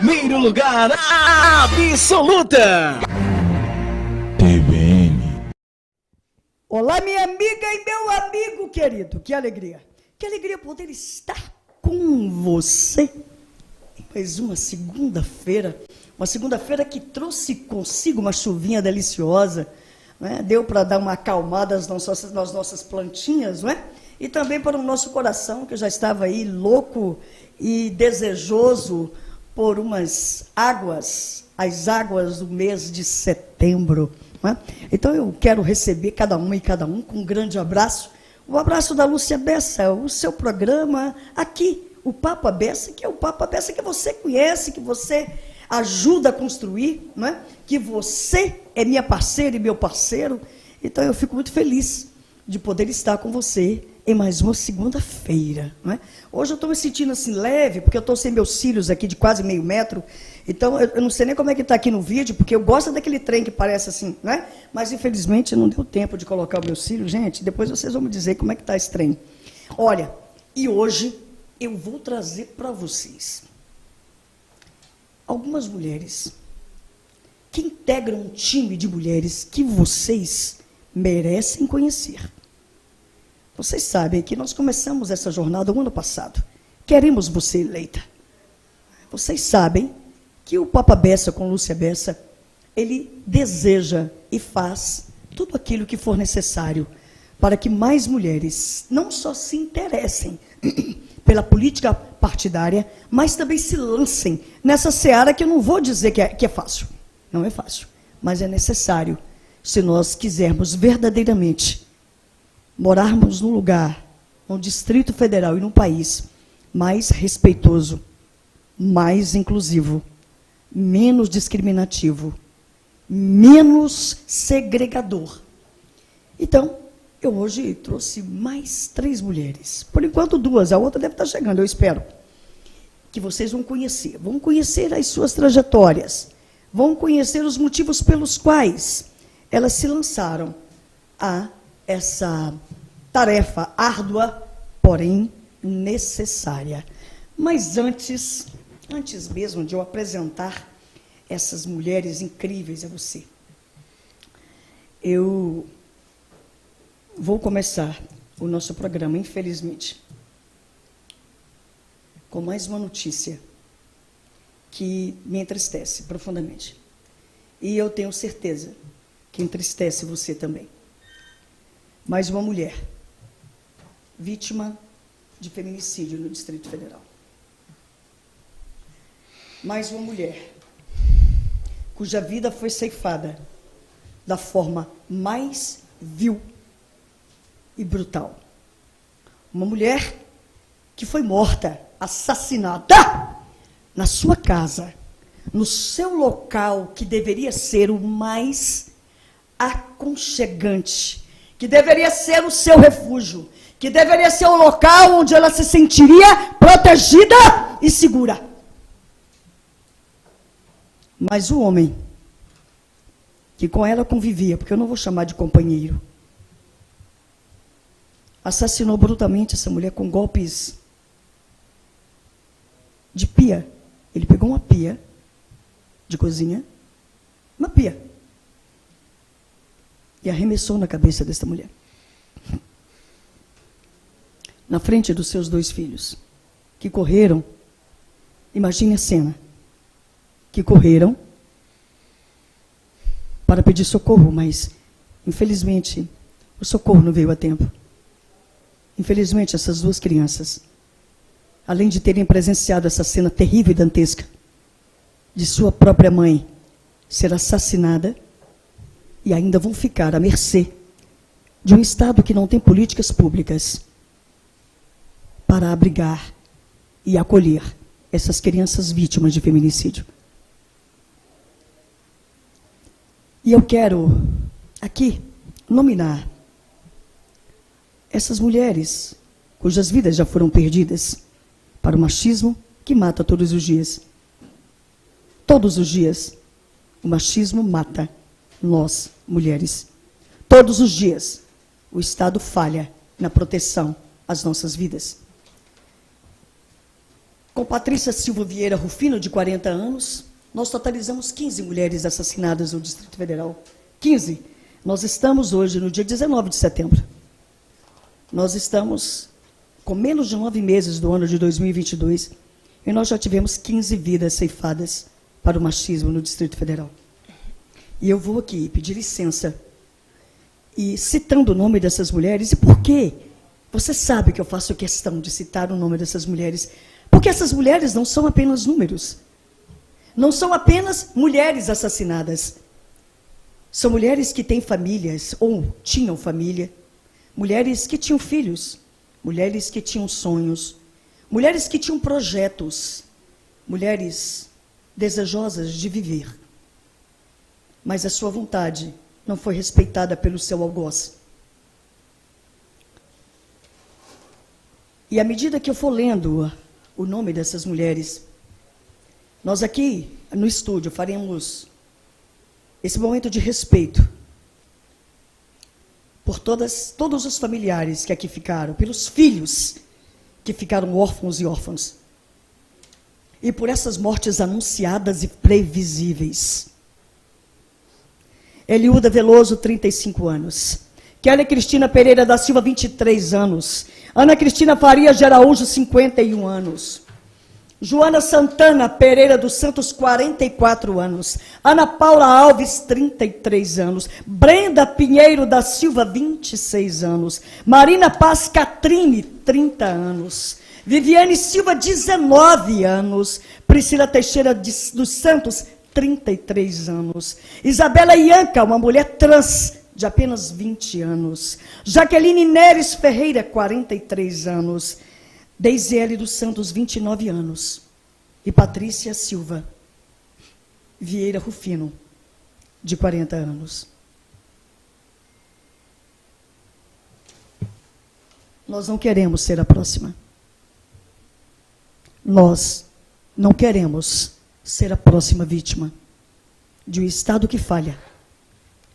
primeiro lugar absoluta. TVN. Olá, minha amiga e meu amigo querido. Que alegria poder estar com você em mais uma segunda-feira. Uma segunda-feira que trouxe consigo uma chuvinha deliciosa, né? Deu para dar uma acalmada nas nossas plantinhas, não é? E também para o nosso coração, que já estava aí louco e desejoso por umas águas, as águas do mês de setembro. Não é? Então eu quero receber cada uma e cada um com um grande abraço. O abraço da Lúcia Bessa, o seu programa aqui, o Papo à Beça, que é o Papo à Beça que você conhece, que você ajuda a construir, não é? Que você é minha parceira e meu parceiro. Então eu fico muito feliz de poder estar com você em mais uma segunda-feira, não é? Hoje eu estou me sentindo assim leve, porque eu estou sem meus cílios aqui de quase meio metro, então eu não sei nem como é que está aqui no vídeo, porque eu gosto daquele trem que parece assim, né? Mas infelizmente não deu tempo de colocar o meu cílio, gente, depois vocês vão me dizer como é que está esse trem. Olha, e hoje eu vou trazer para vocês algumas mulheres que integram um time de mulheres que vocês merecem conhecer. Vocês sabem que nós começamos essa jornada o ano passado. Queremos você eleita. Vocês sabem que o Papa Bessa com Lúcia Bessa, ele deseja e faz tudo aquilo que for necessário para que mais mulheres não só se interessem pela política partidária, mas também se lancem nessa seara que eu não vou dizer que é fácil. Não é fácil, mas é necessário se nós quisermos verdadeiramente morarmos num lugar, num Distrito Federal e num país mais respeitoso, mais inclusivo, menos discriminativo, menos segregador. Então, eu hoje trouxe mais 3 mulheres. Por enquanto 2, a outra deve estar chegando, eu espero. Que vocês vão conhecer as suas trajetórias, vão conhecer os motivos pelos quais elas se lançaram a essa tarefa árdua, porém necessária. Mas antes mesmo de eu apresentar essas mulheres incríveis a você, eu vou começar o nosso programa, infelizmente, com mais uma notícia que me entristece profundamente. E eu tenho certeza que entristece você também. Mais uma mulher, vítima de feminicídio no Distrito Federal. Mais uma mulher, cuja vida foi ceifada da forma mais vil e brutal. Uma mulher que foi morta, assassinada, na sua casa, no seu local que deveria ser o mais aconchegante, que deveria ser o seu refúgio, que deveria ser o local onde ela se sentiria protegida e segura. Mas o homem que com ela convivia, porque eu não vou chamar de companheiro, assassinou brutalmente essa mulher com golpes de pia. Ele pegou uma pia de cozinha, uma pia, e arremessou na cabeça desta mulher, na frente dos seus 2 filhos, que correram, imagine a cena, que correram para pedir socorro, mas, infelizmente, o socorro não veio a tempo. Infelizmente, essas 2 crianças, além de terem presenciado essa cena terrível e dantesca de sua própria mãe ser assassinada, e ainda vão ficar à mercê de um Estado que não tem políticas públicas para abrigar e acolher essas crianças vítimas de feminicídio. E eu quero aqui nominar essas mulheres cujas vidas já foram perdidas para o machismo que mata todos os dias. Todos os dias, o machismo mata nós, mulheres. Todos os dias, o Estado falha na proteção às nossas vidas. Com Patrícia Silva Vieira Rufino, de 40 anos, nós totalizamos 15 mulheres assassinadas no Distrito Federal. 15. Nós estamos hoje no dia 19 de setembro. Nós estamos com menos de 9 meses do ano de 2022 e nós já tivemos 15 vidas ceifadas para o machismo no Distrito Federal. E eu vou aqui pedir licença e citando o nome dessas mulheres. E por quê? Você sabe que eu faço questão de citar o nome dessas mulheres, porque essas mulheres não são apenas números. Não são apenas mulheres assassinadas. São mulheres que têm famílias, ou tinham família, mulheres que tinham filhos, mulheres que tinham sonhos, mulheres que tinham projetos, mulheres desejosas de viver. Mas a sua vontade não foi respeitada pelo seu algoz. E à medida que eu for lendo o nome dessas mulheres, nós aqui no estúdio faremos esse momento de respeito por todos os familiares que aqui ficaram, pelos filhos que ficaram órfãos e órfãs, e por essas mortes anunciadas e previsíveis. Eliuda Veloso, 35 anos. Kelly Cristina Pereira da Silva, 23 anos. Ana Cristina Faria de Araújo, 51 anos. Joana Santana Pereira dos Santos, 44 anos. Ana Paula Alves, 33 anos. Brenda Pinheiro da Silva, 26 anos. Marina Paz Catrine, 30 anos. Viviane Silva, 19 anos. Priscila Teixeira dos Santos, 33 anos. Isabela Ianca, uma mulher trans, de apenas 20 anos. Jaqueline Neres Ferreira, 43 anos. Deisiele dos Santos, 29 anos. E Patrícia Silva Vieira Rufino, de 40 anos. Nós não queremos ser a próxima. Nós não queremos ser a próxima vítima de um Estado que falha,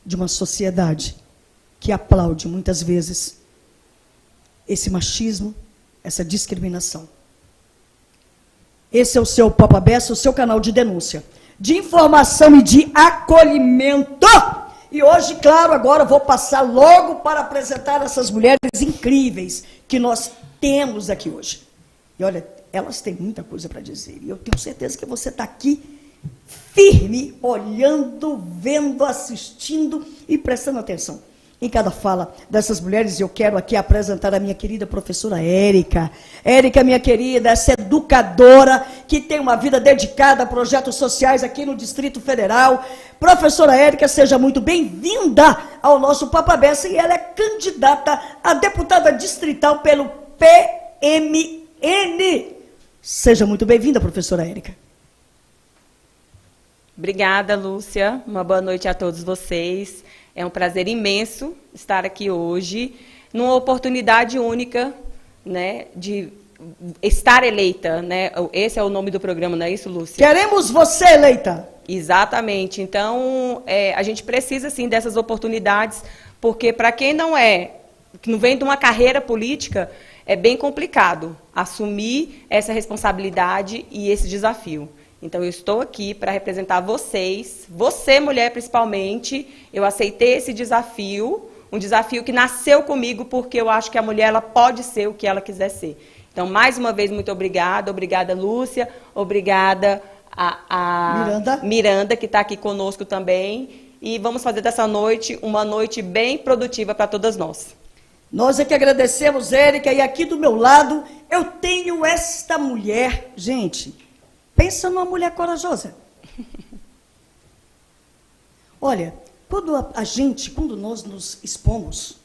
de uma sociedade que aplaude muitas vezes esse machismo, essa discriminação. Esse é o seu Papa Bessa, o seu canal de denúncia, de informação e de acolhimento. E hoje, claro, agora eu vou passar logo para apresentar essas mulheres incríveis que nós temos aqui hoje. E olha, elas têm muita coisa para dizer. E eu tenho certeza que você está aqui firme, olhando, vendo, assistindo e prestando atenção em cada fala dessas mulheres. Eu quero aqui apresentar a minha querida professora Érica. Érica, minha querida, essa educadora que tem uma vida dedicada a projetos sociais aqui no Distrito Federal. Professora Érica, seja muito bem-vinda ao nosso Papa Bessa, e ela é candidata a deputada distrital pelo PMN. Seja muito bem-vinda, professora Érica. Obrigada, Lúcia. Uma boa noite a todos vocês. É um prazer imenso estar aqui hoje, numa oportunidade única, né, de estar eleita, né? Esse é o nome do programa, não é isso, Lúcia? Queremos você eleita. Exatamente. Então, a gente precisa, sim, dessas oportunidades, porque para quem não vem de uma carreira política, é bem complicado assumir essa responsabilidade e esse desafio. Então, eu estou aqui para representar vocês, você, mulher, principalmente. Eu aceitei esse desafio, um desafio que nasceu comigo, porque eu acho que a mulher ela pode ser o que ela quiser ser. Então, mais uma vez, muito obrigada. Obrigada, Lúcia. Obrigada a Miranda, que está aqui conosco também. E vamos fazer dessa noite uma noite bem produtiva para todas nós. Nós é que agradecemos, Érica, e aqui do meu lado eu tenho esta mulher, gente. Pensa numa mulher corajosa. Olha, quando nós nos expomos,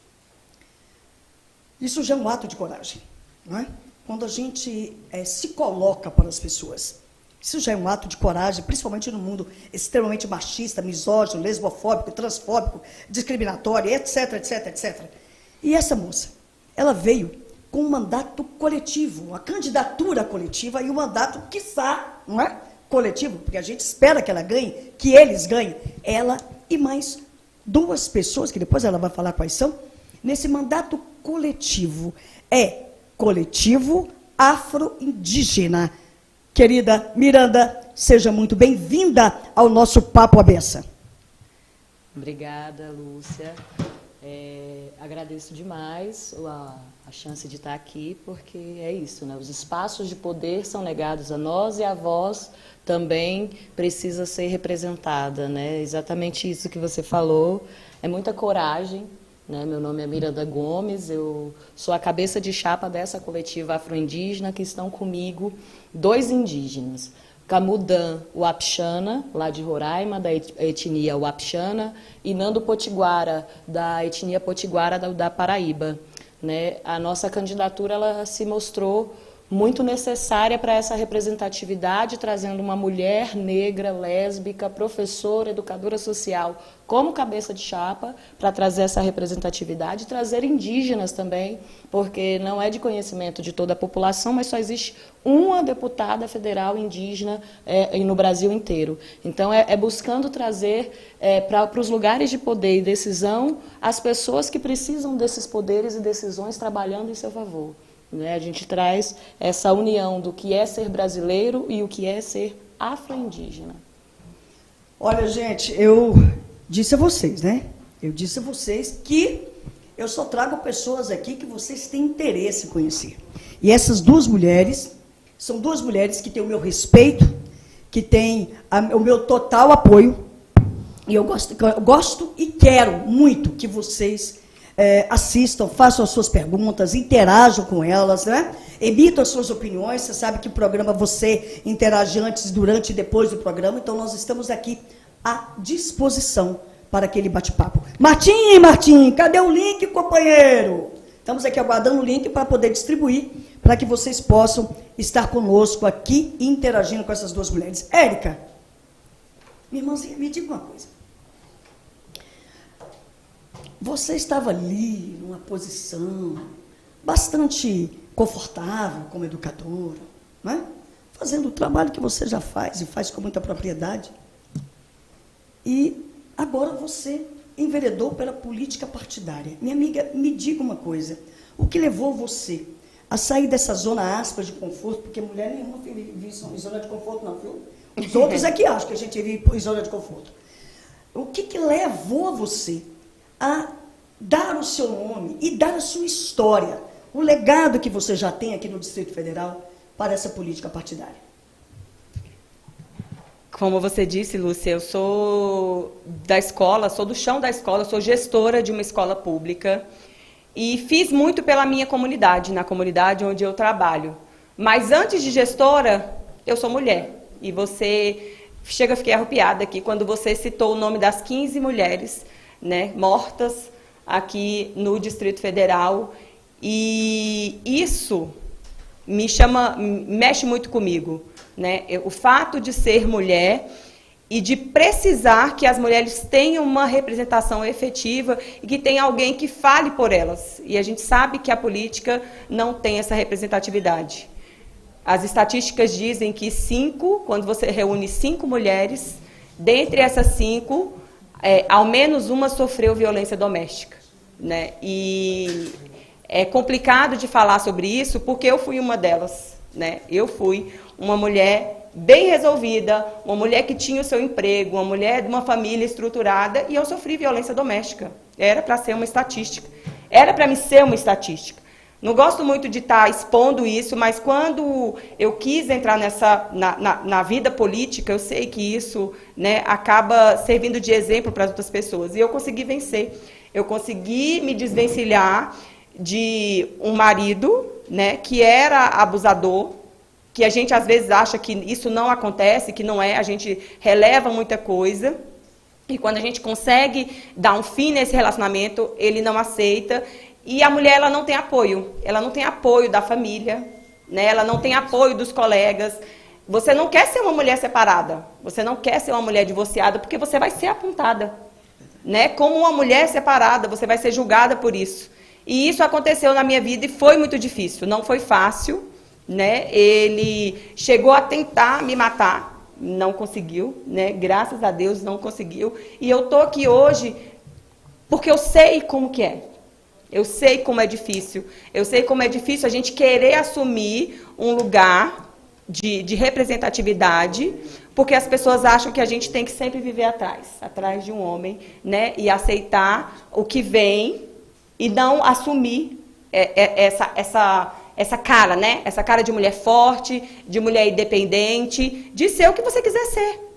isso já é um ato de coragem, não é? Quando a gente se coloca para as pessoas, isso já é um ato de coragem, principalmente no mundo extremamente machista, misógino, lesbofóbico, transfóbico, discriminatório, etc, etc, etc. E essa moça, ela veio com um mandato coletivo, uma candidatura coletiva e um mandato, quiçá, não é? Coletivo, porque a gente espera que ela ganhe, que eles ganhem, ela e mais duas pessoas, que depois ela vai falar quais são, nesse mandato coletivo. É coletivo afro-indígena. Querida Miranda, seja muito bem-vinda ao nosso Papo à Beça. Obrigada, Lúcia. Agradeço demais a chance de estar aqui, porque é isso, né? Os espaços de poder são negados a nós e a voz também precisa ser representada, né? Exatamente isso que você falou. É muita coragem, né? Meu nome é Miranda Gomes, eu sou a cabeça de chapa dessa coletiva afro-indígena, que estão comigo 2 indígenas. Camudan Wapixana, lá de Roraima, da etnia Wapixana, e Nando Potiguara, da etnia Potiguara da Paraíba. Né? A nossa candidatura ela se mostrou muito necessária para essa representatividade, trazendo uma mulher negra, lésbica, professora, educadora social, como cabeça de chapa, para trazer essa representatividade, e trazer indígenas também, porque não é de conhecimento de toda a população, mas só existe uma deputada federal indígena no Brasil inteiro. Então, é buscando trazer para os lugares de poder e decisão as pessoas que precisam desses poderes e decisões trabalhando em seu favor. A gente traz essa união do que é ser brasileiro e o que é ser afro-indígena. Olha, gente, eu disse a vocês, né? Eu disse a vocês que eu só trago pessoas aqui que vocês têm interesse em conhecer. E essas 2 mulheres, são 2 mulheres que têm o meu respeito, que têm o meu total apoio. E eu gosto e quero muito que vocês assistam, façam as suas perguntas, interajam com elas, né? Emitam as suas opiniões. Você sabe que o programa você interage antes, durante e depois do programa, então nós estamos aqui à disposição para aquele bate-papo. Martim, cadê o link, companheiro? Estamos aqui aguardando o link para poder distribuir, para que vocês possam estar conosco aqui, interagindo com essas 2 mulheres. Érica, minha irmãzinha, me diga uma coisa. Você estava ali, numa posição bastante confortável como educadora, né? Fazendo o trabalho que você já faz, e faz com muita propriedade. E agora você enveredou pela política partidária. Minha amiga, me diga uma coisa. O que levou você a sair dessa zona aspas de conforto? Porque mulher nenhuma vive em zona de conforto, não, viu? Os outros é que acham que a gente vive em zona de conforto. O que levou você a dar o seu nome e dar a sua história, o legado que você já tem aqui no Distrito Federal para essa política partidária? Como você disse, Lúcia, eu sou da escola, sou do chão da escola, sou gestora de uma escola pública e fiz muito pela minha comunidade, na comunidade onde eu trabalho. Mas antes de gestora, eu sou mulher. E você fiquei arrepiada aqui quando você citou o nome das 15 mulheres, né, mortas aqui no Distrito Federal, e isso mexe muito comigo, né? O fato de ser mulher e de precisar que as mulheres tenham uma representação efetiva e que tenha alguém que fale por elas. E a gente sabe que a política não tem essa representatividade. As estatísticas dizem que quando você reúne 5 mulheres, dentre essas 5, ao menos uma sofreu violência doméstica, né? E é complicado de falar sobre isso porque eu fui uma delas, né? Eu fui uma mulher bem resolvida, uma mulher que tinha o seu emprego, uma mulher de uma família estruturada, e eu sofri violência doméstica. Era para ser uma estatística. Era para me ser uma estatística. Não gosto muito de estar expondo isso, mas quando eu quis entrar na vida política, eu sei que isso, né, acaba servindo de exemplo para as outras pessoas. E eu consegui vencer. Eu consegui me desvencilhar de um marido, né, que era abusador, que a gente às vezes acha que isso não acontece, que não é, a gente releva muita coisa. E quando a gente consegue dar um fim nesse relacionamento, ele não aceita. E a mulher, ela não tem apoio da família, né? Ela não tem apoio dos colegas. Você não quer ser uma mulher separada, você não quer ser uma mulher divorciada, porque você vai ser apontada, né? Como uma mulher separada, você vai ser julgada por isso. E isso aconteceu na minha vida e foi muito difícil, não foi fácil, né? Ele chegou a tentar me matar, não conseguiu, né? Graças a Deus não conseguiu. E eu estou aqui hoje porque eu sei como que é. Eu sei como é difícil. Eu sei como é difícil a gente querer assumir um lugar de representatividade, porque as pessoas acham que a gente tem que sempre viver atrás de um homem, né, e aceitar o que vem e não assumir essa cara, né, essa cara de mulher forte, de mulher independente, de ser o que você quiser ser.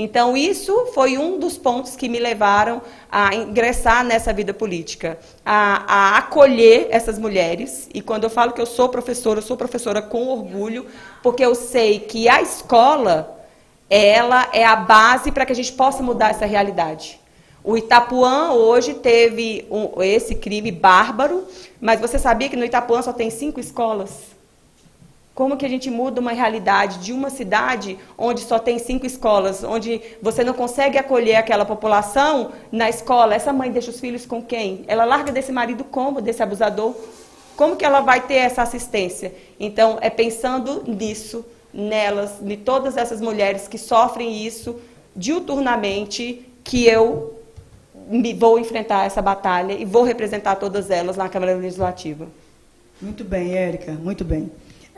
Então, isso foi um dos pontos que me levaram a ingressar nessa vida política, a acolher essas mulheres. E quando eu falo que eu sou professora com orgulho, porque eu sei que a escola, ela é a base para que a gente possa mudar essa realidade. O Itapuã hoje teve esse crime bárbaro, mas você sabia que no Itapuã só tem 5 escolas? Como que a gente muda uma realidade de uma cidade onde só tem 5 escolas, onde você não consegue acolher aquela população na escola? Essa mãe deixa os filhos com quem? Ela larga desse marido como? Desse abusador? Como que ela vai ter essa assistência? Então, é pensando nisso, nelas, em todas essas mulheres que sofrem isso diuturnamente, que eu vou enfrentar essa batalha e vou representar todas elas na Câmara Legislativa. Muito bem, Érica, muito bem.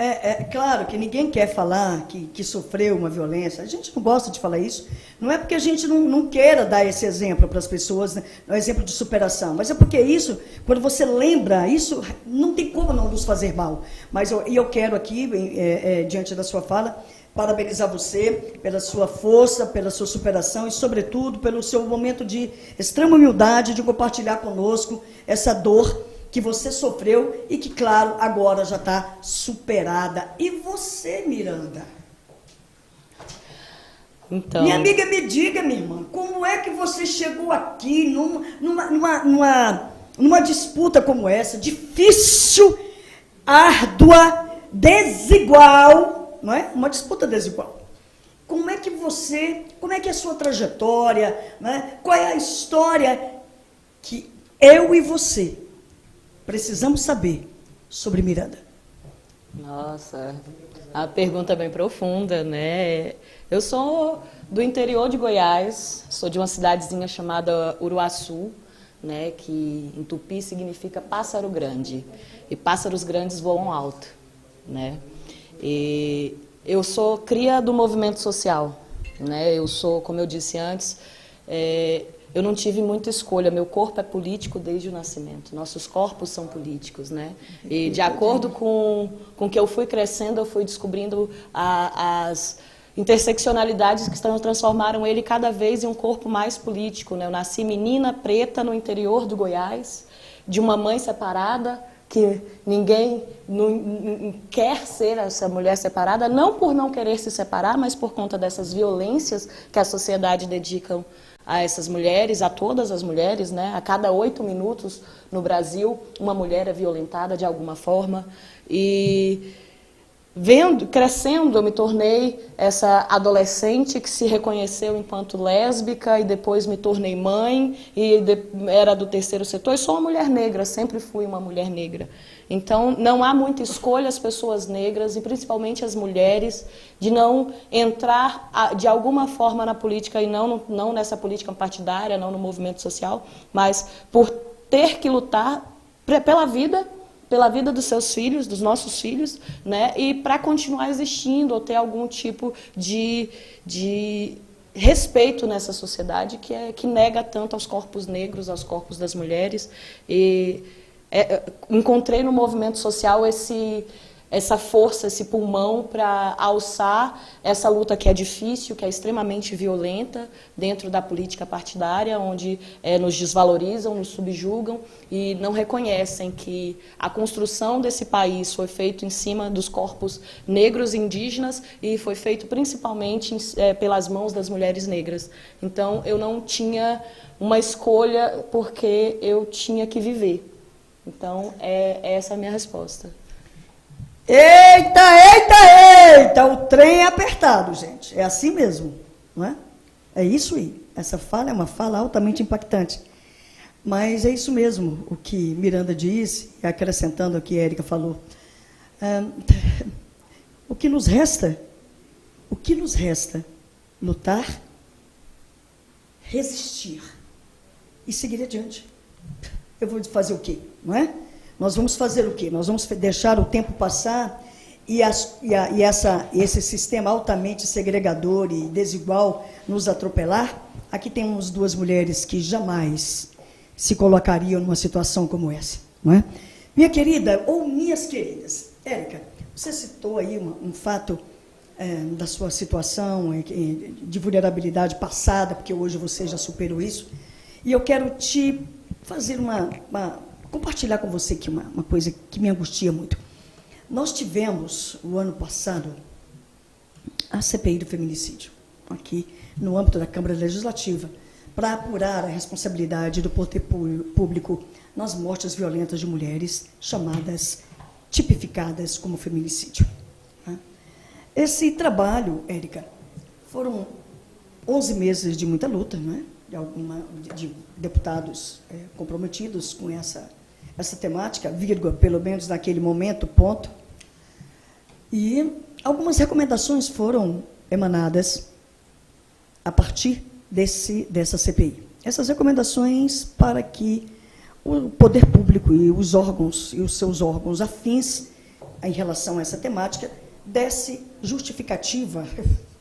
É claro que ninguém quer falar que sofreu uma violência. A gente não gosta de falar isso. Não é porque a gente não queira dar esse exemplo para as pessoas, né, um exemplo de superação. Mas é porque isso, quando você lembra, isso não tem como não nos fazer mal. Mas eu quero aqui, diante da sua fala, parabenizar você pela sua força, pela sua superação e, sobretudo, pelo seu momento de extrema humildade de compartilhar conosco essa dor que você sofreu e que, claro, agora já está superada. E você, Miranda? Então, minha amiga, me diga, minha irmã, como é que você chegou aqui numa disputa como essa, difícil, árdua, desigual, não é? Uma disputa desigual. Como é que é a sua trajetória, né? Qual é a história que eu e você precisamos saber sobre Miranda? Nossa, a pergunta é bem profunda, né? Eu sou do interior de Goiás, sou de uma cidadezinha chamada Uruaçu, né? Que em tupi significa pássaro grande. E pássaros grandes voam alto, né? E eu sou cria do movimento social, né? Eu sou, como eu disse antes, eu não tive muita escolha, meu corpo é político desde o nascimento, nossos corpos são políticos, né? E de acordo com que eu fui crescendo, eu fui descobrindo as interseccionalidades que transformaram ele cada vez em um corpo mais político, né? Eu nasci menina preta no interior do Goiás, de uma mãe separada, que ninguém não quer ser essa mulher separada, não por não querer se separar, mas por conta dessas violências que a sociedade dedica a essas mulheres, a todas as mulheres, né? A cada 8 minutos no Brasil, uma mulher é violentada de alguma forma. E crescendo, eu me tornei essa adolescente que se reconheceu enquanto lésbica e depois me tornei mãe e era do terceiro setor. Eu sou uma mulher negra, sempre fui uma mulher negra. Então, não há muita escolha às pessoas negras, e principalmente as mulheres, de não entrar de alguma forma na política, e não nessa política partidária, não no movimento social, mas por ter que lutar pela vida dos seus filhos, dos nossos filhos, né? E para continuar existindo ou ter algum tipo de respeito nessa sociedade que nega tanto aos corpos negros, aos corpos das mulheres. E encontrei no movimento social essa força, esse pulmão para alçar essa luta que é difícil, que é extremamente violenta dentro da política partidária, onde nos desvalorizam, nos subjugam e não reconhecem que a construção desse país foi feita em cima dos corpos negros e indígenas e foi feito principalmente pelas mãos das mulheres negras. Então, eu não tinha uma escolha porque eu tinha que viver. Então, essa é a minha resposta. Eita, eita, eita! O trem é apertado, gente. É assim mesmo, não é? É isso aí. Essa fala é uma fala altamente impactante. Mas é isso mesmo o que Miranda disse, e acrescentando o que a Érica falou. O que nos resta? Lutar, resistir e seguir adiante. Eu vou fazer o quê, não é? Nós vamos fazer o quê? Nós vamos deixar o tempo passar e esse sistema altamente segregador e desigual nos atropelar, aqui temos duas mulheres que jamais se colocariam numa situação como essa, não é? Minha querida, ou minhas queridas, Érica, você citou aí um fato da sua situação de vulnerabilidade passada, porque hoje você já superou isso, e eu quero te fazer compartilhar com você aqui uma coisa que me angustia muito. Nós tivemos, o ano passado, a CPI do feminicídio, aqui no âmbito da Câmara Legislativa, para apurar a responsabilidade do poder público nas mortes violentas de mulheres, tipificadas como feminicídio. Esse trabalho, Érica, foram 11 meses de muita luta, não é? De deputados comprometidos com essa temática, vírgula, pelo menos naquele momento, ponto. E algumas recomendações foram emanadas a partir dessa CPI. Essas recomendações para que o poder público e os órgãos e os seus órgãos afins em relação a essa temática desse justificativa,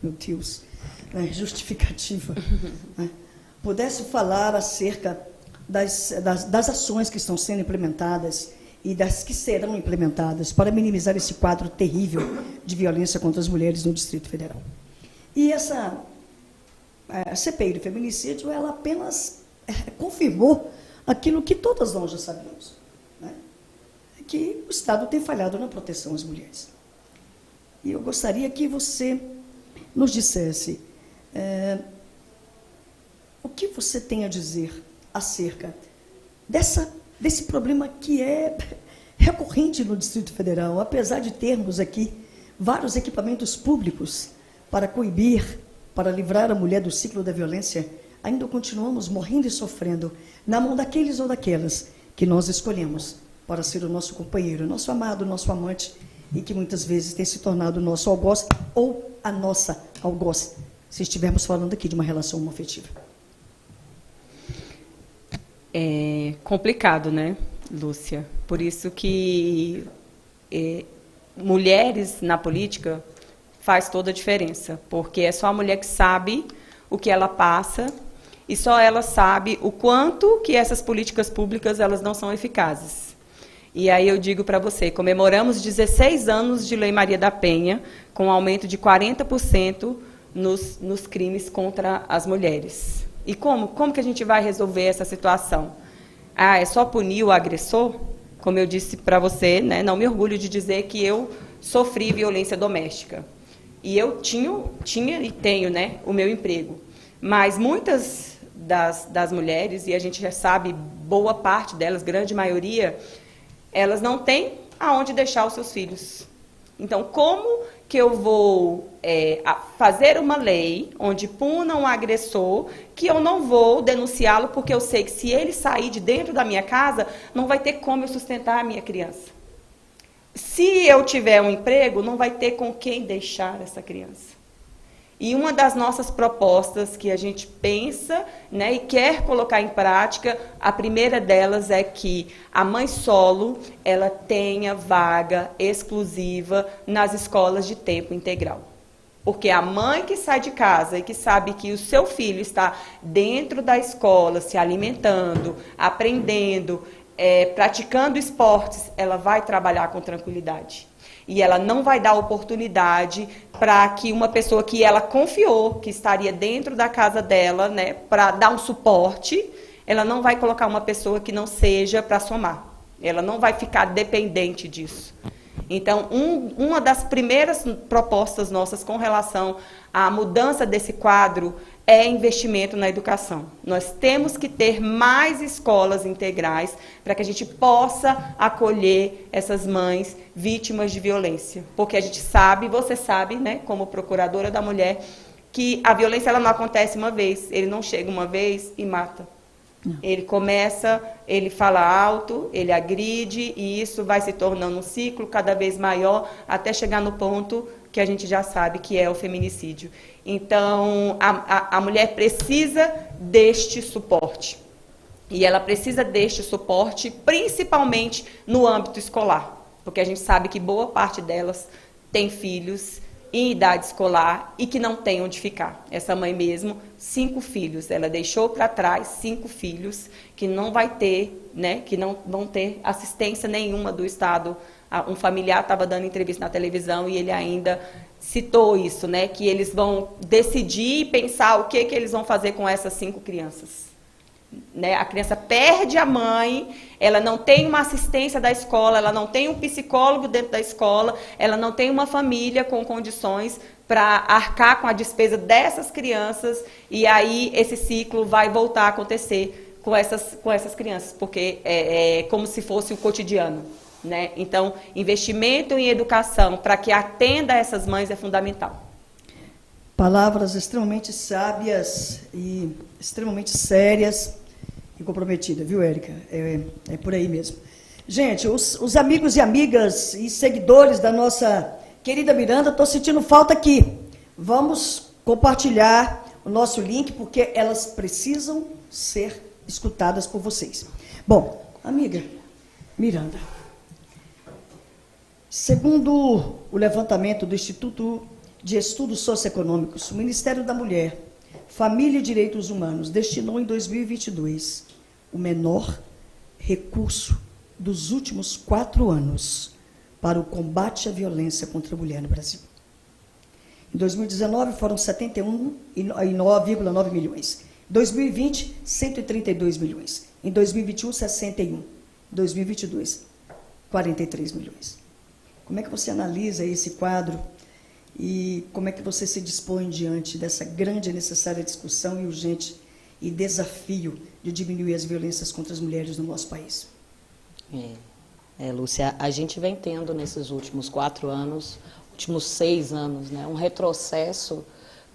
meu Deus, justificativa, né? Pudesse falar acerca das ações que estão sendo implementadas e das que serão implementadas para minimizar esse quadro terrível de violência contra as mulheres no Distrito Federal. E a CPI do feminicídio, ela apenas confirmou aquilo que todas nós já sabíamos, né? Que o Estado tem falhado na proteção às mulheres. E eu gostaria que você nos dissesse o que você tem a dizer acerca desse problema que é recorrente no Distrito Federal, apesar de termos aqui vários equipamentos públicos para coibir, para livrar a mulher do ciclo da violência, ainda continuamos morrendo e sofrendo na mão daqueles ou daquelas que nós escolhemos para ser o nosso companheiro, nosso amado, nosso amante, e que muitas vezes tem se tornado o nosso algoz ou a nossa algoz, se estivermos falando aqui de uma relação homoafetiva. É complicado, né, Lúcia? Por isso que mulheres na política faz toda a diferença, porque é só a mulher que sabe o que ela passa e só ela sabe o quanto que essas políticas públicas elas não são eficazes. E aí eu digo para você, comemoramos 16 anos de Lei Maria da Penha, com um aumento de 40% nos crimes contra as mulheres. E como que a gente vai resolver essa situação? É só punir o agressor? Como eu disse para você, né, não me orgulho de dizer que eu sofri violência doméstica. E eu tinha e tenho, né, o meu emprego. Mas muitas das mulheres, e a gente já sabe, boa parte delas, grande maioria, elas não têm aonde deixar os seus filhos. Então, como que eu vou fazer uma lei onde puna um agressor que eu não vou denunciá-lo porque eu sei que se ele sair de dentro da minha casa, não vai ter como eu sustentar a minha criança. Se eu tiver um emprego, não vai ter com quem deixar essa criança. E uma das nossas propostas que a gente pensa, né, e quer colocar em prática, a primeira delas é que a mãe solo ela tenha vaga exclusiva nas escolas de tempo integral. Porque a mãe que sai de casa e que sabe que o seu filho está dentro da escola, se alimentando, aprendendo, praticando esportes, ela vai trabalhar com tranquilidade. E ela não vai dar oportunidade para que uma pessoa que ela confiou, que estaria dentro da casa dela, né, para dar um suporte, ela não vai colocar uma pessoa que não seja para somar. Ela não vai ficar dependente disso. Então, uma das primeiras propostas nossas com relação à mudança desse quadro é investimento na educação. Nós temos que ter mais escolas integrais para que a gente possa acolher essas mães vítimas de violência. Porque a gente sabe, você sabe, né, como procuradora da mulher, que a violência ela não acontece uma vez. Ele não chega uma vez e mata. Não. Ele começa, ele fala alto, ele agride, e isso vai se tornando um ciclo cada vez maior, até chegar no ponto que a gente já sabe que é o feminicídio. Então, a mulher precisa deste suporte. E ela precisa deste suporte, principalmente no âmbito escolar. Porque a gente sabe que boa parte delas tem filhos em idade escolar e que não tem onde ficar. Essa mãe mesmo, 5 filhos, ela deixou para trás 5 filhos que não vai ter, né, que não vão ter assistência nenhuma do Estado. Um familiar estava dando entrevista na televisão e ele ainda citou isso, né, que eles vão decidir e pensar o que eles vão fazer com essas 5 crianças. Né? A criança perde a mãe, ela não tem uma assistência da escola, ela não tem um psicólogo dentro da escola, ela não tem uma família com condições para arcar com a despesa dessas crianças, e aí esse ciclo vai voltar a acontecer com essas crianças, porque é como se fosse o cotidiano. Né? Então, investimento em educação para que atenda essas mães é fundamental. Palavras extremamente sábias e extremamente sérias e comprometidas, viu, Érica? É por aí mesmo. Gente, os amigos e amigas e seguidores da nossa querida Miranda, estou sentindo falta aqui. Vamos compartilhar o nosso link, porque elas precisam ser escutadas por vocês. Bom, amiga Miranda, segundo o levantamento do Instituto de Estudos Socioeconômicos, o Ministério da Mulher, Família e Direitos Humanos destinou em 2022 o menor recurso dos últimos 4 anos para o combate à violência contra a mulher no Brasil. Em 2019 foram 71,9 milhões. Em 2020, 132 milhões. Em 2021, 61. Em 2022, 43 milhões. Como é que você analisa esse quadro? E como é que você se dispõe diante dessa grande e necessária discussão e urgente e desafio de diminuir as violências contra as mulheres no nosso país? Lúcia, a gente vem tendo nesses últimos 4 anos, últimos 6 anos, né, um retrocesso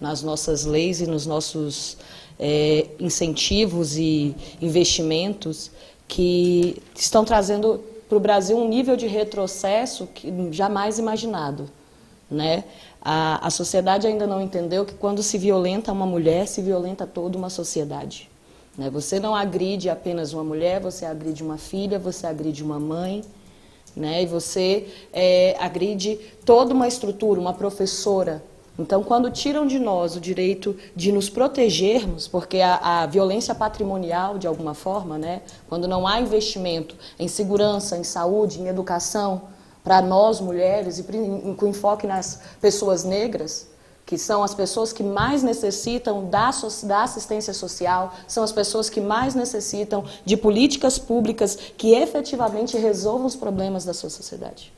nas nossas leis e nos nossos incentivos e investimentos que estão trazendo para o Brasil um nível de retrocesso que jamais imaginado. Né? A sociedade ainda não entendeu que quando se violenta uma mulher, se violenta toda uma sociedade. Né? Você não agride apenas uma mulher, você agride uma filha, você agride uma mãe, né? E você agride toda uma estrutura, uma professora. Então, quando tiram de nós o direito de nos protegermos, porque a violência patrimonial, de alguma forma, né? Quando não há investimento em segurança, em saúde, em educação, para nós, mulheres, e com enfoque nas pessoas negras, que são as pessoas que mais necessitam da assistência social, são as pessoas que mais necessitam de políticas públicas que efetivamente resolvam os problemas da sua sociedade,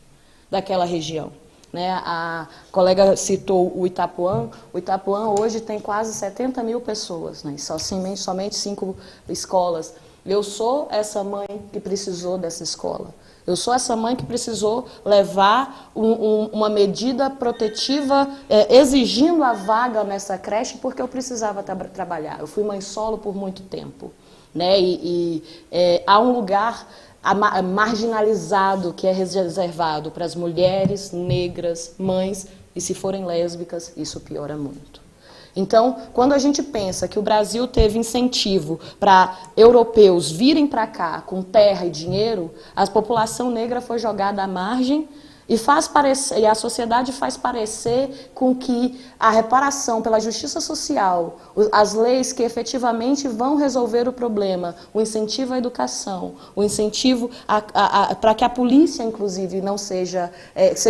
daquela região. Né? A colega citou o Itapuã. O Itapuã hoje tem quase 70 mil pessoas, né? Somente 5 escolas. Eu sou essa mãe que precisou dessa escola. Eu sou essa mãe que precisou levar uma medida protetiva, exigindo a vaga nessa creche, porque eu precisava trabalhar. Eu fui mãe solo por muito tempo. Né? Há um lugar marginalizado que é reservado para as mulheres negras, mães, e se forem lésbicas, isso piora muito. Então, quando a gente pensa que o Brasil teve incentivo para europeus virem para cá com terra e dinheiro, a população negra foi jogada à margem e a sociedade faz parecer com que a reparação pela justiça social, as leis que efetivamente vão resolver o problema, o incentivo à educação, o incentivo para que a polícia, inclusive, não seja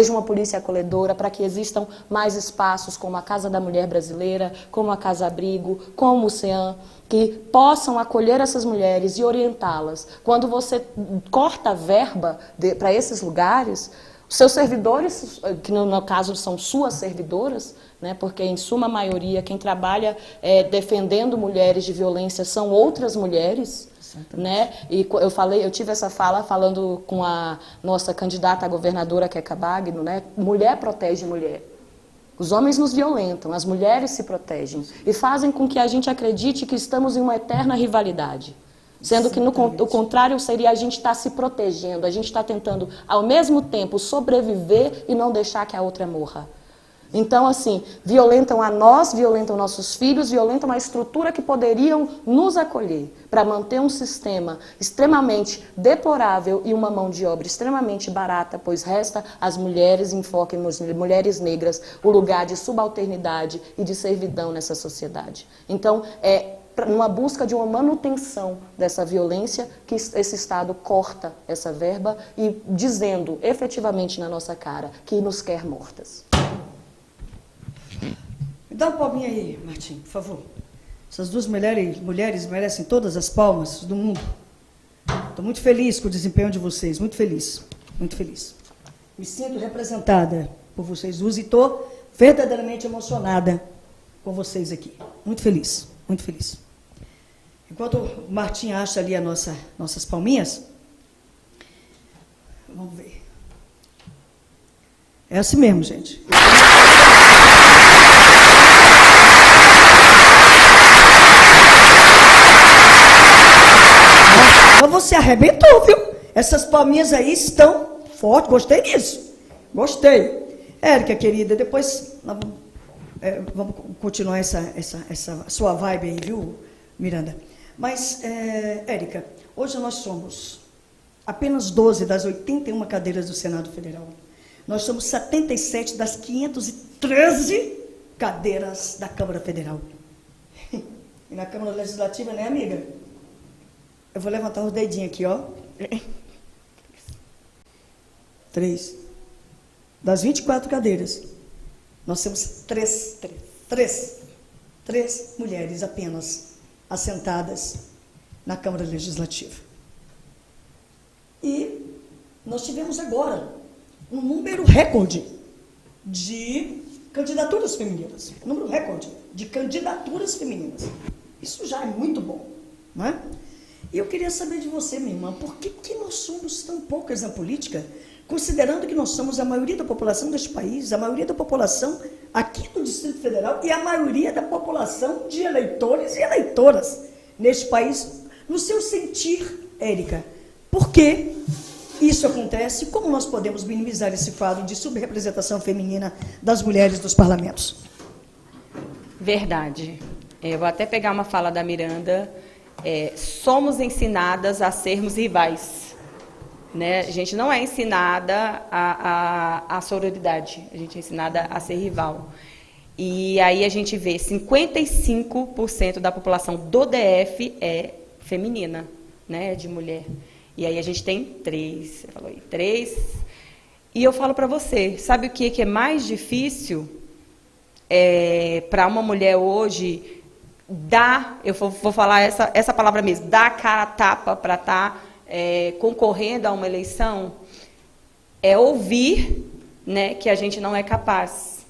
uma polícia acolhedora, para que existam mais espaços como a Casa da Mulher Brasileira, como a Casa Abrigo, como o CEAM, que possam acolher essas mulheres e orientá-las. Quando você corta a verba para esses lugares, seus servidores, que no caso são suas servidoras, né, porque em suma maioria quem trabalha defendendo mulheres de violência são outras mulheres, né? E eu tive essa fala falando com a nossa candidata a governadora, Queca Bagno, né? Mulher protege mulher. Os homens nos violentam, as mulheres se protegem e fazem com que a gente acredite que estamos em uma eterna rivalidade. Sendo que o contrário seria a gente estar se protegendo, a gente está tentando, ao mesmo tempo, sobreviver e não deixar que a outra morra. Então, assim, violentam a nós, violentam nossos filhos, violentam a estrutura que poderiam nos acolher para manter um sistema extremamente deplorável e uma mão de obra extremamente barata, pois resta às mulheres, enfoque nas mulheres negras, o lugar de subalternidade e de servidão nessa sociedade. Então, numa busca de uma manutenção dessa violência, que esse Estado corta essa verba e dizendo efetivamente na nossa cara que nos quer mortas. Me dá um palminho aí, Martim, por favor. Essas duas mulheres merecem todas as palmas do mundo. Estou muito feliz com o desempenho de vocês, muito feliz, muito feliz. Me sinto representada por vocês duas e estou verdadeiramente emocionada com vocês aqui. Muito feliz, muito feliz. Enquanto o Martim acha ali nossas palminhas, vamos ver. É assim mesmo, gente. Mas você arrebentou, viu? Essas palminhas aí estão fortes, gostei disso. Gostei. Érica, querida, depois vamos continuar essa sua vibe aí, viu, Miranda? Mas, Érica, hoje nós somos apenas 12 das 81 cadeiras do Senado Federal. Nós somos 77 das 513 cadeiras da Câmara Federal. E na Câmara Legislativa, né, amiga? Eu vou levantar os dedinhos aqui, ó. 3. Das 24 cadeiras, nós temos 3 mulheres apenas assentadas na Câmara Legislativa. E nós tivemos agora um número recorde de candidaturas femininas. Número recorde de candidaturas femininas. Isso já é muito bom, não é? E eu queria saber de você, minha irmã, por que nós somos tão poucas na política, considerando que nós somos a maioria da população deste país, a maioria da população aqui do Distrito Federal e a maioria da população de eleitores e eleitoras neste país, no seu sentir, Érica, por que isso acontece e como nós podemos minimizar esse quadro de subrepresentação feminina das mulheres dos parlamentos? Verdade. Eu vou até pegar uma fala da Miranda. Somos ensinadas a sermos rivais. Né? A gente não é ensinada a sororidade, a gente é ensinada a ser rival. E aí a gente vê 55% da população do DF é feminina, né? De mulher. E aí a gente tem 3, você falou aí, 3. E eu falo para você, sabe o que é mais difícil para uma mulher hoje dar, eu vou falar essa palavra mesmo, dar a cara a tapa para estar concorrendo a uma eleição, é ouvir, né, que a gente não é capaz,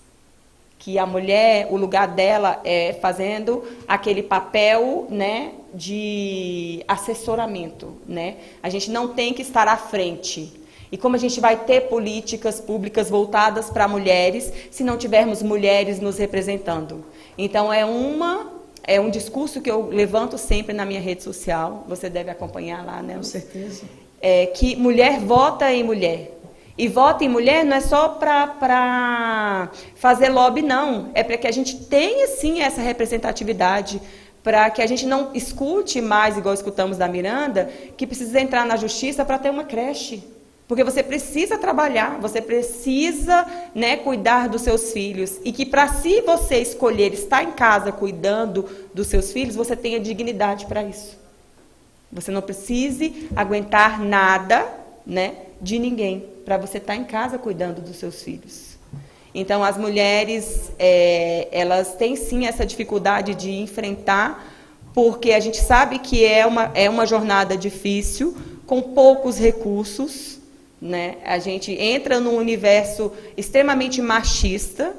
que a mulher, o lugar dela é fazendo aquele papel, né, de assessoramento, né? A gente não tem que estar à frente. E como a gente vai ter políticas públicas voltadas para mulheres se não tivermos mulheres nos representando? Então é um discurso que eu levanto sempre na minha rede social, você deve acompanhar lá, né? Com certeza. Que mulher vota em mulher. E vota em mulher não é só para fazer lobby, não. É para que a gente tenha, sim, essa representatividade, para que a gente não escute mais, igual escutamos da Miranda, que precisa entrar na justiça para ter uma creche. Porque você precisa trabalhar, você precisa, né, cuidar dos seus filhos. E que para se você escolher estar em casa cuidando dos seus filhos, você tenha dignidade para isso. Você não precise aguentar nada, né, de ninguém, para você estar em casa cuidando dos seus filhos. Então, as mulheres, elas têm sim essa dificuldade de enfrentar, porque a gente sabe que é uma jornada difícil, com poucos recursos, né? A gente entra num universo extremamente machista,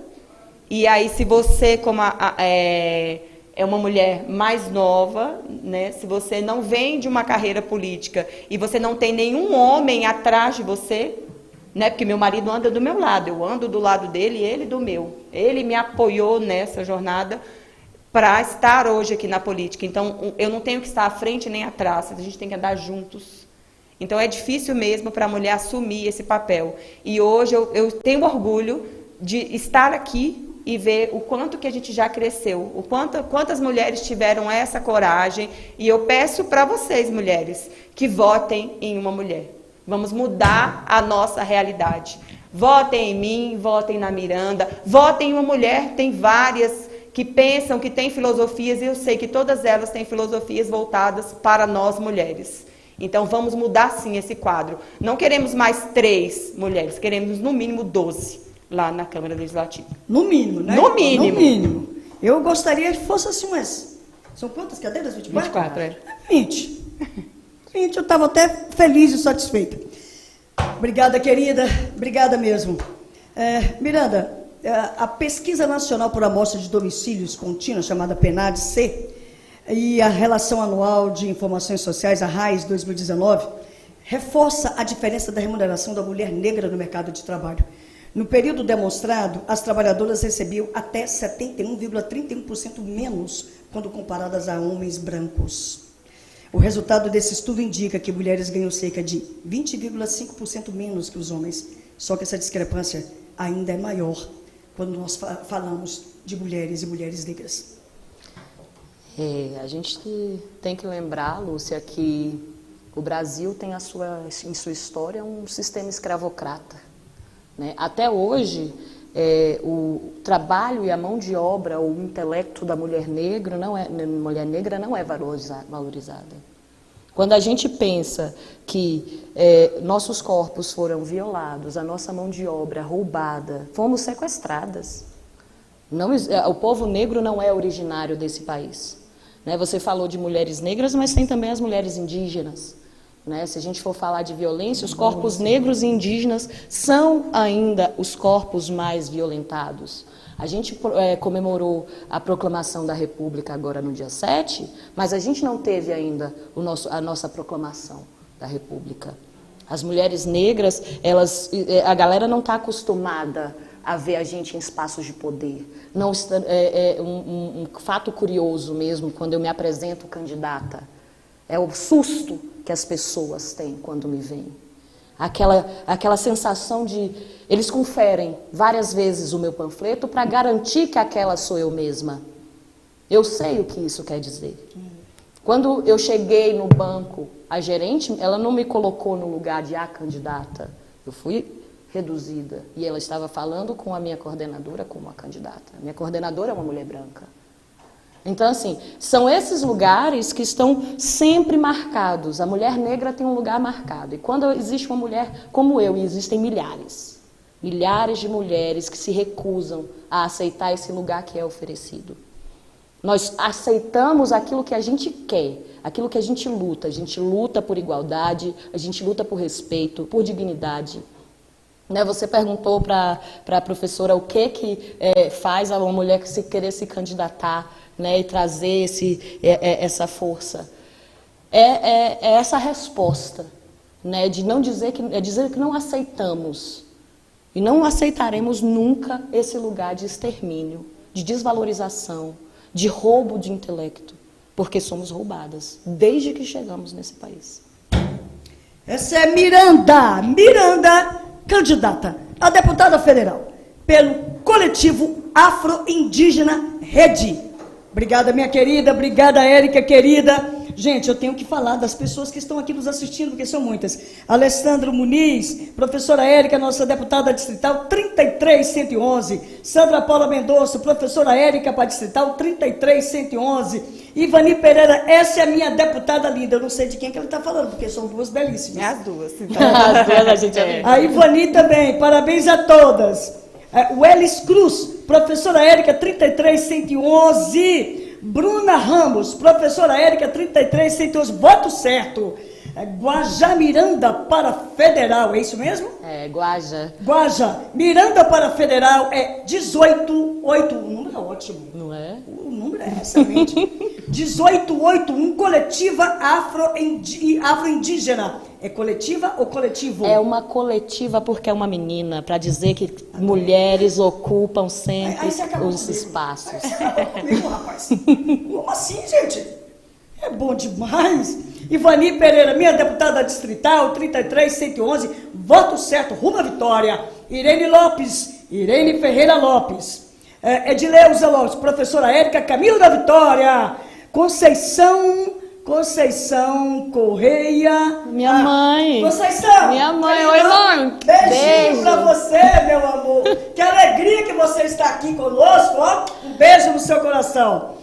e aí se você, como é uma mulher mais nova, né? Se você não vem de uma carreira política e você não tem nenhum homem atrás de você, né? Porque meu marido anda do meu lado, eu ando do lado dele e ele do meu. Ele me apoiou nessa jornada para estar hoje aqui na política. Então, eu não tenho que estar à frente nem atrás, a gente tem que andar juntos. Então, é difícil mesmo para a mulher assumir esse papel. E hoje eu tenho orgulho de estar aqui e ver o quanto que a gente já cresceu, quantas mulheres tiveram essa coragem. E eu peço para vocês, mulheres, que votem em uma mulher. Vamos mudar a nossa realidade. Votem em mim, votem na Miranda, votem em uma mulher. Tem várias que pensam, que têm filosofias, e eu sei que todas elas têm filosofias voltadas para nós mulheres. Então vamos mudar sim esse quadro. Não queremos mais 3 mulheres, queremos no mínimo 12 lá na Câmara Legislativa. No mínimo, né? No mínimo. No mínimo. Eu gostaria que fosse assim umas... São quantas cadeiras? 24, é. 20. 20, eu estava até feliz e satisfeita. Obrigada, querida. Obrigada mesmo. Miranda, a Pesquisa Nacional por Amostra de Domicílios Contínua, chamada PNAD-C, e a Relação Anual de Informações Sociais, a RAIS 2019, reforça a diferença da remuneração da mulher negra no mercado de trabalho. No período demonstrado, as trabalhadoras recebiam até 71,31% menos quando comparadas a homens brancos. O resultado desse estudo indica que mulheres ganham cerca de 20,5% menos que os homens, só que essa discrepância ainda é maior quando nós falamos de mulheres e mulheres negras. A gente tem que lembrar, Lúcia, que o Brasil tem em sua história um sistema escravocrata. Né? Até hoje, o trabalho e a mão de obra, o intelecto da mulher negra não é valorizada. Quando a gente pensa que nossos corpos foram violados, a nossa mão de obra roubada, fomos sequestradas. O povo negro não é originário desse país. Né? Você falou de mulheres negras, mas tem também as mulheres indígenas. Né? Se a gente for falar de violência, os corpos negros e indígenas são ainda os corpos mais violentados. A gente comemorou a proclamação da República agora no dia 7, mas a gente não teve ainda a nossa proclamação da República. As mulheres negras, a galera não está acostumada a ver a gente em espaços de poder. Não, um fato curioso mesmo, quando eu me apresento candidata, é o susto que as pessoas têm quando me veem. Aquela sensação de... Eles conferem várias vezes o meu panfleto para garantir que aquela sou eu mesma. Eu sei o que isso quer dizer. Quando eu cheguei no banco, a gerente, ela não me colocou no lugar de candidata. Eu fui reduzida. E ela estava falando com a minha coordenadora como a candidata. A minha coordenadora é uma mulher branca. Então, assim, são esses lugares que estão sempre marcados. A mulher negra tem um lugar marcado. E quando existe uma mulher como eu, e existem milhares de mulheres que se recusam a aceitar esse lugar que é oferecido. Nós aceitamos aquilo que a gente quer, aquilo que a gente luta. A gente luta por igualdade, a gente luta por respeito, por dignidade. Né, você perguntou para a professora o que faz a uma mulher que querer se candidatar, né, e trazer essa força. É essa resposta, né, de não dizer dizer que não aceitamos e não aceitaremos nunca esse lugar de extermínio, de desvalorização, de roubo de intelecto, porque somos roubadas desde que chegamos nesse país. Essa é Miranda, candidata a deputada federal pelo coletivo Afro-Indígena Rede. Obrigada, minha querida. Obrigada, Érica, querida. Gente, eu tenho que falar das pessoas que estão aqui nos assistindo, porque são muitas. Alessandro Muniz, professora Érica, nossa deputada distrital, 33111. Sandra Paula Mendonça, professora Érica para distrital, 33111. Ivani Pereira, essa é a minha deputada linda. Eu não sei de quem que ela está falando, porque são duas belíssimas. É as duas. Então. As duas a gente A Ivani também, parabéns a todas. O Elis Cruz, professora Érica, 33111. Bruna Ramos, professora Érica, 33111. Voto certo. Guaja Miranda para federal, é isso mesmo? Guaja. Guaja. Miranda para federal é 1881. O número é ótimo. Não é? O número é excelente. 1881, coletiva afro-indígena. É coletiva ou coletivo? É uma coletiva porque é uma menina, para dizer que mulheres ocupam sempre os espaços. Comigo, rapaz. Como assim, gente? É bom demais. Ivani Pereira, minha deputada distrital, 33111, voto certo, rumo à vitória. Irene Lopes, Irene Ferreira Lopes, Edileuza Lopes, professora Érica, Camilo da Vitória, Conceição Correia. Minha mãe. Conceição. Minha mãe. Oi, mãe. Beijinho pra você, meu amor. Que alegria que você está aqui conosco, ó. Um beijo no seu coração.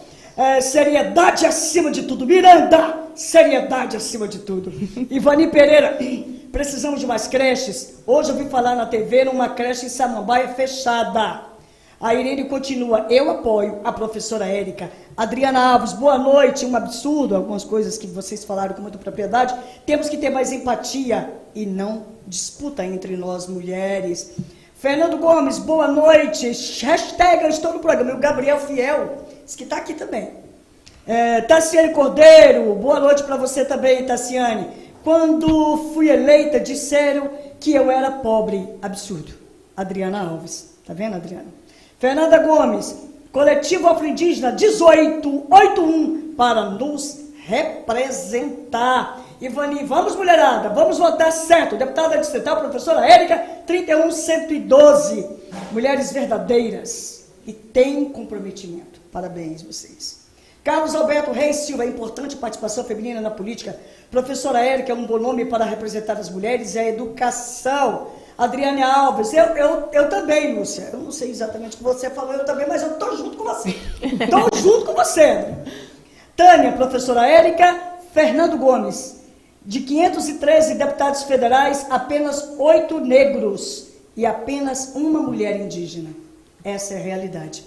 Seriedade acima de tudo. Miranda, seriedade acima de tudo. Ivani Pereira, precisamos de mais creches. Hoje eu vi falar na TV numa creche em Samambaia fechada. A Irene continua, eu apoio a professora Érica. Adriana Alves, boa noite, um absurdo, algumas coisas que vocês falaram com muita propriedade. Temos que ter mais empatia e não disputa entre nós mulheres. Fernando Gomes, boa noite, hashtag eu estou no programa. E o Gabriel Fiel, que está aqui também. Tassiane Cordeiro, boa noite para você também, Tassiane. Quando fui eleita, disseram que eu era pobre. Absurdo. Adriana Alves, tá vendo, Adriana? Fernanda Gomes, Coletivo Afro-Indígena 1881, para nos representar. Ivani, vamos, mulherada, vamos votar certo. Deputada distrital, professora Érica, 31112. Mulheres verdadeiras e têm comprometimento. Parabéns, vocês. Carlos Alberto Reis Silva, importante participação feminina na política. Professora Érica é um bom nome para representar as mulheres e a educação. Adriane Alves, eu também, Lúcia. Eu não sei exatamente o que você falou, eu também, mas eu estou junto com você. Estou junto com você. Tânia, professora Érica. Fernando Gomes, de 513 deputados federais, apenas 8 negros e apenas uma mulher indígena. Essa é a realidade.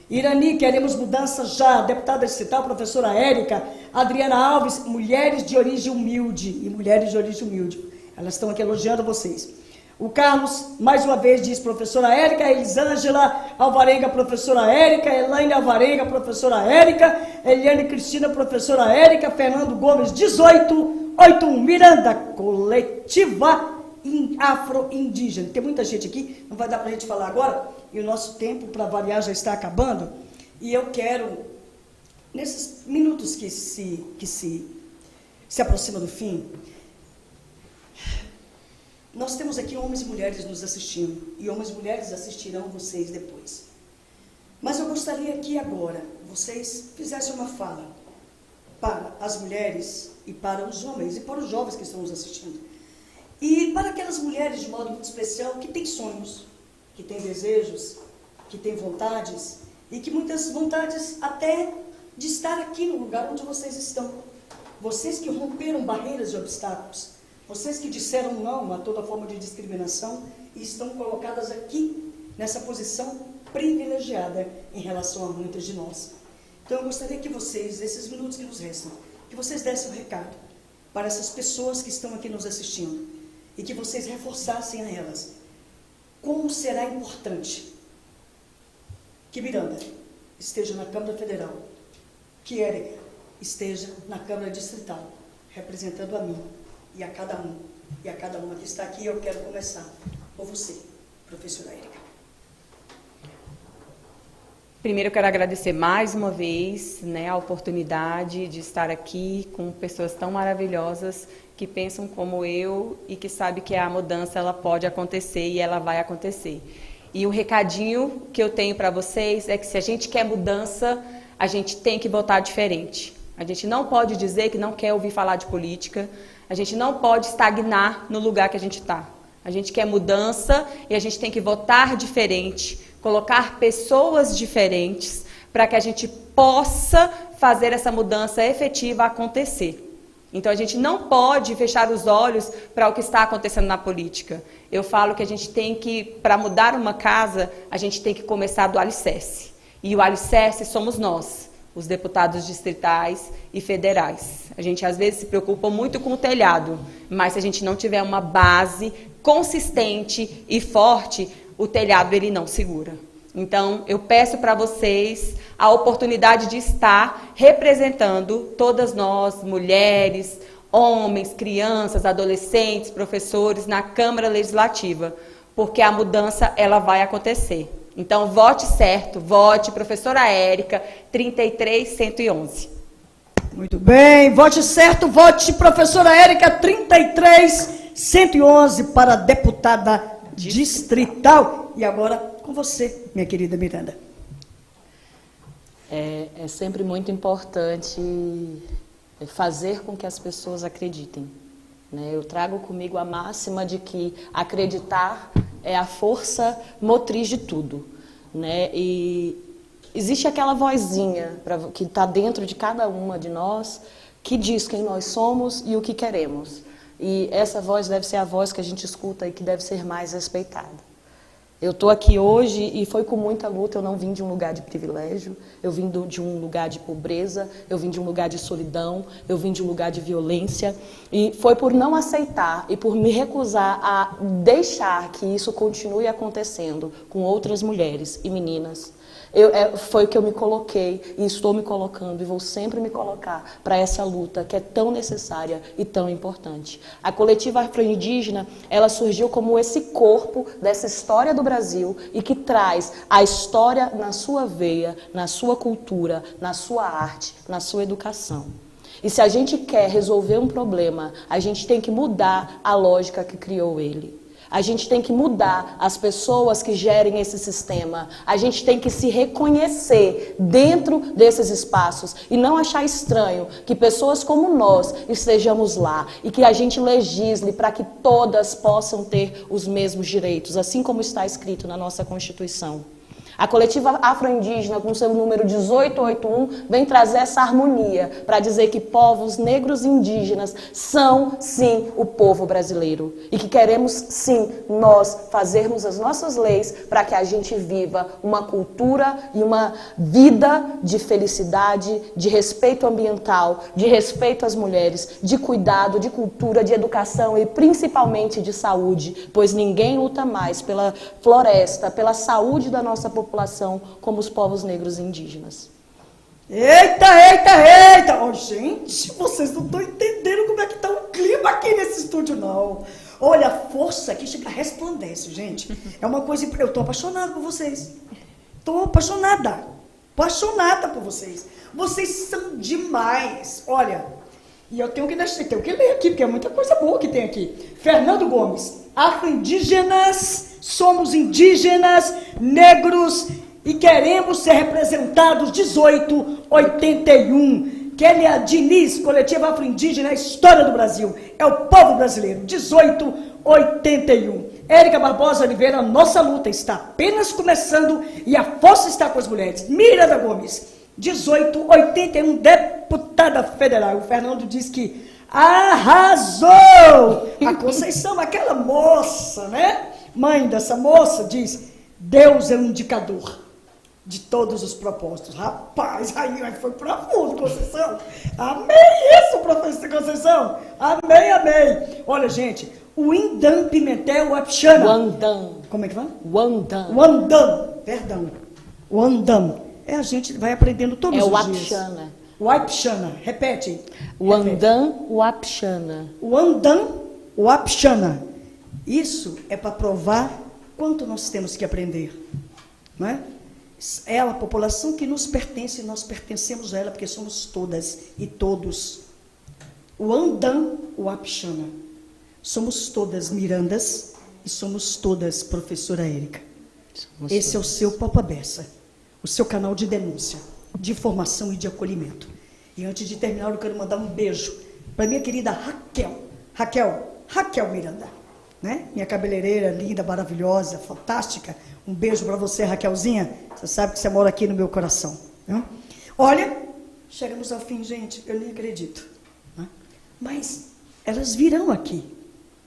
Irani, queremos mudança já. Deputada distrital, professora Érica. Adriana Alves, mulheres de origem humilde. E mulheres de origem humilde. Elas estão aqui elogiando vocês. O Carlos, mais uma vez, diz professora Érica, Elisângela Alvarenga, professora Érica, Elaine Alvarenga, professora Érica, Eliane Cristina, professora Érica, Fernando Gomes, 1881, Miranda, Coletiva Afro-Indígena. Tem muita gente aqui, não vai dar para a gente falar agora, e o nosso tempo, para variar, já está acabando, e eu quero, nesses minutos que se aproxima do fim, nós temos aqui homens e mulheres nos assistindo, e homens e mulheres assistirão vocês depois. Mas eu gostaria que agora vocês fizessem uma fala para as mulheres e para os homens e para os jovens que estão nos assistindo. E para aquelas mulheres, de modo muito especial, que têm sonhos, que têm desejos, que têm vontades, e que muitas vontades até de estar aqui no lugar onde vocês estão. Vocês que romperam barreiras e obstáculos. Vocês que disseram não a toda forma de discriminação e estão colocadas aqui, nessa posição privilegiada em relação a muitas de nós. Então eu gostaria que vocês, nesses minutos que nos restam, que vocês dessem um recado para essas pessoas que estão aqui nos assistindo e que vocês reforçassem a elas como será importante que Miranda esteja na Câmara Federal, que Érica esteja na Câmara Distrital, representando a mim. E a cada um, e a cada uma que está aqui, eu quero começar por você, professora Érica. Primeiro, eu quero agradecer mais uma vez, a oportunidade de estar aqui com pessoas tão maravilhosas que pensam como eu e que sabem que a mudança ela pode acontecer e ela vai acontecer. E o recadinho que eu tenho para vocês é que se a gente quer mudança, a gente tem que votar diferente. A gente não pode dizer que não quer ouvir falar de política. A gente não pode estagnar no lugar que a gente está. A gente quer mudança e a gente tem que votar diferente, colocar pessoas diferentes para que a gente possa fazer essa mudança efetiva acontecer. Então a gente não pode fechar os olhos para o que está acontecendo na política. Eu falo que a gente tem que, para mudar uma casa, a gente tem que começar do alicerce. E o alicerce somos nós, os deputados distritais e federais. A gente às vezes se preocupa muito com o telhado, mas se a gente não tiver uma base consistente e forte, o telhado ele não segura. Então, eu peço para vocês a oportunidade de estar representando todas nós, mulheres, homens, crianças, adolescentes, professores, na Câmara Legislativa, porque a mudança ela vai acontecer. Então, vote certo, vote professora Érica, 33111. Muito bem, vote certo, vote professora Érica, 33111 para deputada distrital. E agora, com você, minha querida Miranda. É sempre muito importante fazer com que as pessoas acreditem, né? Eu trago comigo a máxima de que acreditar é a força motriz de tudo, né? E existe aquela vozinha que está dentro de cada uma de nós que diz quem nós somos e o que queremos. E essa voz deve ser a voz que a gente escuta e que deve ser mais respeitada. Eu estou aqui hoje e foi com muita luta, eu não vim de um lugar de privilégio, eu vim de um lugar de pobreza, eu vim de um lugar de solidão, eu vim de um lugar de violência. E foi por não aceitar e por me recusar a deixar que isso continue acontecendo com outras mulheres e meninas. Foi que eu me coloquei e estou me colocando e vou sempre me colocar para essa luta que é tão necessária e tão importante. A coletiva afro-indígena, ela surgiu como esse corpo dessa história do Brasil e que traz a história na sua veia, na sua cultura, na sua arte, na sua educação. E se a gente quer resolver um problema, a gente tem que mudar a lógica que criou ele. A gente tem que mudar as pessoas que gerem esse sistema. A gente tem que se reconhecer dentro desses espaços e não achar estranho que pessoas como nós estejamos lá e que a gente legisle para que todas possam ter os mesmos direitos, assim como está escrito na nossa Constituição. A coletiva afro-indígena, com seu número 1881, vem trazer essa harmonia para dizer que povos negros e indígenas são, sim, o povo brasileiro. E que queremos, sim, nós fazermos as nossas leis para que a gente viva uma cultura e uma vida de felicidade, de respeito ambiental, de respeito às mulheres, de cuidado, de cultura, de educação e principalmente de saúde, pois ninguém luta mais pela floresta, pela saúde da nossa população, como os povos negros e indígenas. Eita! Oh, gente, vocês não estão entendendo como é que está o clima aqui nesse estúdio, não. Olha, a força aqui chega, resplandece, gente. É uma coisa... Eu estou apaixonada por vocês. Estou apaixonada por vocês. Vocês são demais. Olha, e eu tenho que ler aqui, porque é muita coisa boa que tem aqui. Fernando Gomes, afro-indígenas... Somos indígenas, negros e queremos ser representados 1881. Kélia Diniz, coletiva afro-indígena, a história do Brasil. É o povo brasileiro, 1881. Érica Barbosa Oliveira, nossa luta está apenas começando e a força está com as mulheres. Miranda Gomes, 1881, deputada federal. O Fernando diz que arrasou! A Conceição, aquela moça, né? Mãe dessa moça, diz: Deus é um indicador de todos os propósitos. Rapaz, aí foi profundo, Conceição. Amei isso, professor Conceição. Amei. Olha, gente, o Indan Pimentel Wapixana. Wandam. Como é que fala? Wandam. Perdão. Wandam. A gente vai aprendendo todos os dias. Wapixana. Wapixana. Repete. Wandam Wapixana. Wandam Wapixana. Isso é para provar quanto nós temos que aprender, não é? É a população que nos pertence, e nós pertencemos a ela, porque somos todas e todos. O Andam, o Apixana. Somos todas Mirandas e somos todas professora Érica. Esse é o seu Papa Bessa, o seu canal de denúncia, de informação e de acolhimento. E antes de terminar, eu quero mandar um beijo para minha querida Raquel Miranda. Né? Minha cabeleireira linda, maravilhosa, fantástica. Um beijo para você, Raquelzinha. Você sabe que você mora aqui no meu coração. Né? Olha, chegamos ao fim, gente. Eu nem acredito. Né? Mas elas virão aqui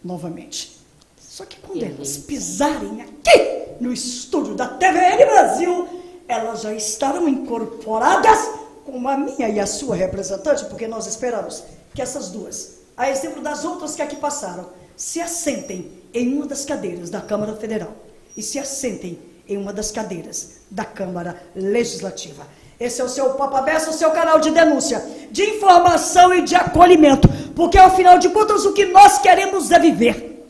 novamente. Só que quando elas pisarem aqui no estúdio da TVN Brasil, elas já estarão incorporadas com a minha e a sua representante, porque nós esperamos que essas duas, a exemplo das outras que aqui passaram, se assentem em uma das cadeiras da Câmara Federal e se assentem em uma das cadeiras da Câmara Legislativa. Esse é o seu Papa Bessa, o seu canal de denúncia, de informação e de acolhimento, porque afinal de contas o que nós queremos é viver,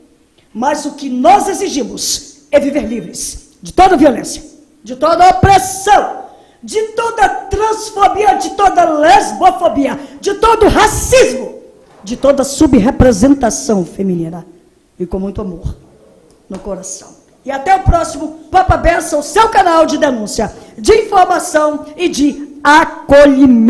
mas o que nós exigimos é viver livres de toda violência, de toda opressão, de toda transfobia, de toda lesbofobia, de todo racismo, de toda subrepresentação feminina, e com muito amor no coração. E até o próximo Papa Benção, seu canal de denúncia, de informação e de acolhimento.